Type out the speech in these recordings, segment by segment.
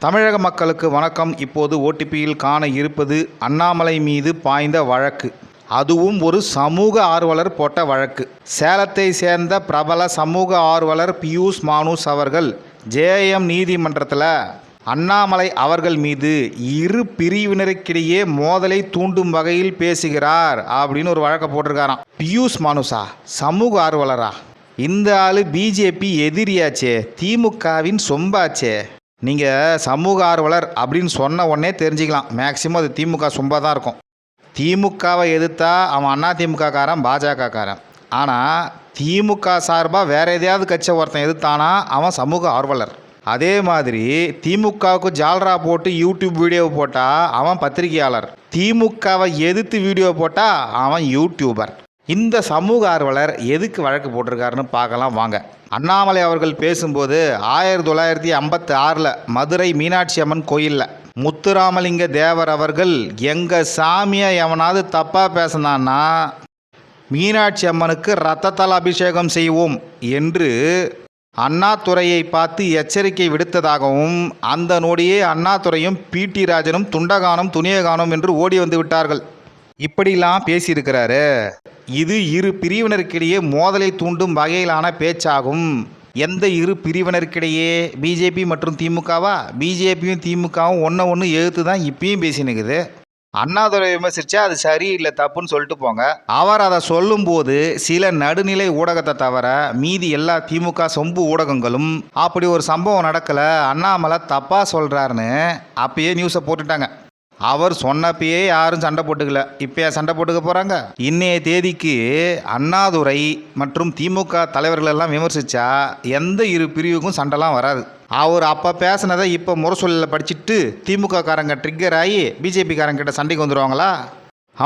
தமிழக மக்களுக்கு வணக்கம். இப்போது ஓடிபியில் காண இருப்பது அண்ணாமலை மீது பாய்ந்த வழக்கு. அதுவும் ஒரு சமூக ஆர்வலர் போட்ட வழக்கு. சேலத்தை சேர்ந்த பிரபல சமூக ஆர்வலர் பியூஷ் மானுஷ் அவர்கள் ஜேஎம் நீதிமன்றத்தில் அண்ணாமலை அவர்கள் மீது இரு பிரிவினருக்கிடையே மோதலை தூண்டும் வகையில் பேசுகிறார் அப்படின்னு ஒரு வழக்கை போட்டிருக்காராம். பியூஷ் மானுஷா சமூக ஆர்வலரா? இந்த ஆள் பிஜேபி எதிரியாச்சே, திமுகவின் சொம்பாச்சே. நீங்கள் சமூக ஆர்வலர் அப்படின்னு சொன்ன உடனே தெரிஞ்சுக்கலாம், மேக்சிமம் அது திமுக சொம்பாக தான் இருக்கும். திமுகவை எதிர்த்தா அவன் அதிமுககாரன், பாஜகக்காரன். ஆனால் திமுக சார்பாக வேறு எதையாவது கட்சி ஒருத்தன் எதிர்த்தானா அவன் சமூக ஆர்வலர். அதே மாதிரி திமுகவுக்கு ஜால்ரா போட்டு யூடியூப் வீடியோ போட்டால் அவன் பத்திரிகையாளர். திமுகவை எதிர்த்து வீடியோ போட்டால் அவன் யூடியூபர். இந்த சமூக ஆர்வலர் எதுக்கு வழக்கு போட்டிருக்காருன்னு பார்க்கலாம் வாங்க. அண்ணாமலை அவர்கள் பேசும்போது 1956 மதுரை மீனாட்சி அம்மன் கோயிலில் முத்துராமலிங்க தேவர் அவர்கள் எங்கள் சாமியை எவனாவது தப்பாக பேசினான்னா மீனாட்சி அம்மனுக்கு இரத்தத்தால் அபிஷேகம் செய்வோம் என்று அண்ணாதுரையை பார்த்து எச்சரிக்கை விடுத்ததாகவும் அந்த நொடியே அண்ணாதுரையும் பிடி ராஜனும் துண்டகானம் துணியகானம் என்று ஓடி வந்து விட்டார்கள். இப்படிலாம் பேசியிருக்கிறாரு. இது இரு பிரிவினருக்கிடையே மோதலை தூண்டும் வகையிலான பேச்சாகும். எந்த இரு பிரிவினருக்கிடையே? பிஜேபி மற்றும் திமுகவா? பிஜேபியும் திமுகவும் ஒன்று எதிர்த்து தான் இப்பயும் பேசினுக்குது. அண்ணாதுரை விமர்சித்தா அது சரியில்லை, தப்புன்னு சொல்லிட்டு போங்க. அவர் அதை சொல்லும்போது சில நடுநிலை ஊடகத்தை தவிர மீதி எல்லா திமுக சொம்பு ஊடகங்களும் அப்படி ஒரு சம்பவம் நடக்கலை, அண்ணாமலை தப்பாக சொல்கிறாருன்னு அப்பயே நியூஸை போட்டுட்டாங்க. அவர் சொன்னப்பயே யாரும் சண்டை போட்டுக்கல, இப்போயா சண்டை போட்டுக்க போகிறாங்க? இன்னைய தேதிக்கு அண்ணாதுரை மற்றும் திமுக தலைவர்களெல்லாம் விமர்சித்தா எந்த இரு பிரிவுக்கும் சண்டைலாம் வராது. அவர் அப்போ பேசினதை இப்போ முரசொலியில் படிச்சுட்டு திமுக காரங்க ட்ரிக்கர் ஆகி பிஜேபி காரங்கிட்ட சண்டைக்கு வந்துடுவாங்களா?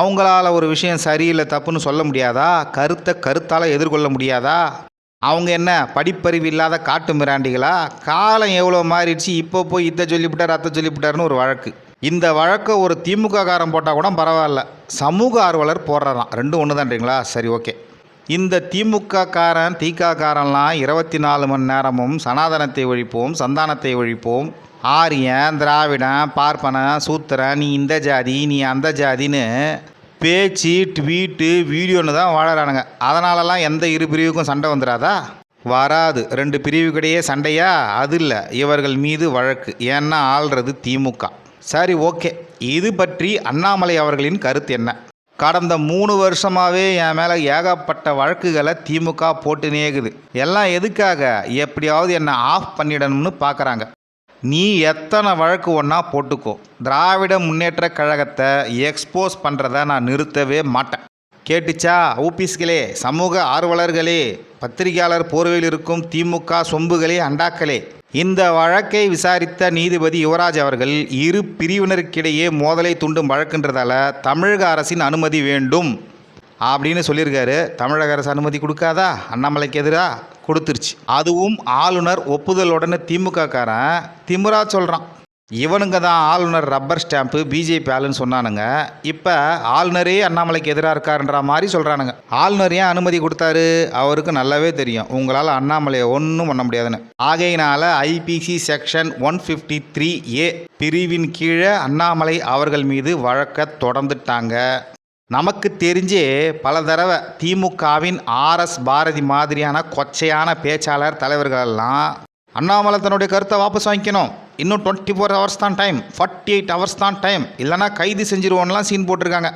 அவங்களால ஒரு விஷயம் சரியில்லை தப்புன்னு சொல்ல முடியாதா? கருத்தால் எதிர்கொள்ள முடியாதா? அவங்க என்ன படிப்பறிவு இல்லாத காட்டு மிராண்டிகளா? காலம் எவ்வளோ மாறிடுச்சு, இப்போ போய் இதை சொல்லிவிட்டார் அத்தை சொல்லிவிட்டாருன்னு ஒரு வழக்கு. இந்த வழக்கை ஒரு திமுக காரன் போட்டால் கூட பரவாயில்ல, சமூக ஆர்வலர் போடுறான், ரெண்டும் ஒன்று தான்றீங்களா? சரி, ஓகே. இந்த திமுக காரன் காரன்லாம் 24 மணி நேரமும் சனாதனத்தை ஒழிப்போம், சந்தானத்தை ஒழிப்போம், ஆரியன் திராவிடன் பார்ப்பனன் சூத்திரன், நீ இந்த ஜாதி நீ அந்த ஜாதின்னு பேச்சு ட்வீட்டு வீடியோன்னு தான் வாழறானுங்க. அதனாலலாம் எந்த இரு பிரிவுக்கும் சண்டை வந்துடாதா? வராது. ரெண்டு பிரிவுக்கிடையே சண்டையா? அது இல்லை, இவர்கள் மீது வழக்கு. ஏன்னா ஆள்றது திமுக. சரி, ஓகே. இது பற்றி அண்ணாமலை அவர்களின் கருத்து என்ன? கடந்த 3 வருஷமாகவே என் மேலே ஏகப்பட்ட வழக்குகளை திமுக போட்டு நேகுது. எல்லாம் எதுக்காக? எப்படியாவது என்னை ஆஃப் பண்ணிடணும்னு பார்க்குறாங்க. நீ எத்தனை வழக்கு ஒன்றா போட்டுக்கோ, திராவிட முன்னேற்ற கழகத்தை எக்ஸ்போஸ் பண்ணுறதை நான் நிறுத்தவே மாட்டேன். கேட்டுச்சா ஊபிஸ்களே, சமூக ஆர்வலர்களே, பத்திரிகையாளர் போர்வையில் இருக்கும் திமுக சொம்புகளே, அண்டாக்களே, இந்த வழக்கை விசாரித்த நீதிபதி யுவராஜ் அவர்கள் இரு பிரிவினருக்கிடையே மோதலை தூண்டும் வழக்குன்றதால தமிழக அரசின் அனுமதி வேண்டும் அப்படின்னு சொல்லியிருக்காரு. தமிழக அரசு அனுமதி கொடுக்காதா? அண்ணாமலைக்கு எதிராக கொடுத்துருச்சு. அதுவும் ஆளுநர் ஒப்புதலுடனே திமுக காரன் திமுறா சொல்கிறான். இவனுங்க தான் ஆளுநர் ரப்பர் ஸ்டாம்ப்பு பிஜேபி ஆளுன்னு சொன்னானுங்க. இப்போ ஆளுநரே அண்ணாமலைக்கு எதிராக இருக்காருன்ற மாதிரி சொல்கிறானுங்க. ஆளுநர் ஏன் அனுமதி கொடுத்தாரு? அவருக்கு நல்லாவே தெரியும் உங்களால் அண்ணாமலையை ஒன்றும் பண்ண முடியாதுன்னு. ஆகையினால் ஐபிசி செக்ஷன் 153A பிரிவின் கீழே அண்ணாமலை அவர்கள் மீது வழக்க தொடர்ந்துட்டாங்க. நமக்கு தெரிஞ்சே பல தடவை திமுகவின் RS பாரதி மாதிரியான கொச்சையான பேச்சாளர் தலைவர்களெல்லாம் அண்ணாமலை தன்னுடைய கருத்தை வாபஸ் வாங்கிக்கணும், இன்னும் 24 ஹவர்ஸ் தான் டைம், 48 ஹவர்ஸ் தான் டைம், இல்லைனா கைது செஞ்சிருவோன்னெலாம் சீன் போட்டிருக்காங்க.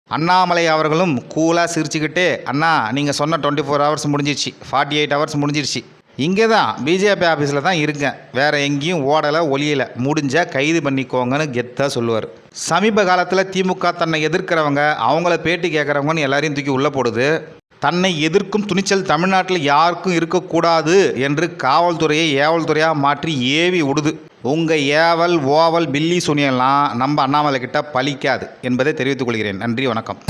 அண்ணாமலை அவர்களும் கூலாக சிரிச்சுக்கிட்டே, அண்ணா நீங்கள் சொன்ன 24 ஹவர்ஸ் முடிஞ்சிருச்சு, 48 ஹவர்ஸ் முடிஞ்சிருச்சு, இங்கே தான் பிஜேபி ஆஃபீஸில் தான் இருக்கேன், வேறு எங்கேயும் ஓடலை ஒலியலை, முடிஞ்சால் கைது பண்ணிக்கோங்கன்னு கெத்தாக சொல்லுவார். சமீப காலத்தில் திமுக தன்னை எதிர்க்கிறவங்க, அவங்கள பேட்டி கேட்குறவங்கன்னு எல்லாரையும் தூக்கி உள்ளே போடுது. தன்னை எதிர்க்கும் துணிச்சல் தமிழ்நாட்டில் யாருக்கும் இருக்கக்கூடாது என்று காவல்துறையை ஏவல்துறையாக மாற்றி ஏவி விடுது. உங்கள் ஏவல் ஓவல் பில்லி சுனியெல்லாம் நம்ம அண்ணாமலை கிட்ட பலிக்காது என்பதை தெரிவித்துக் கொள்கிறேன். நன்றி, வணக்கம்.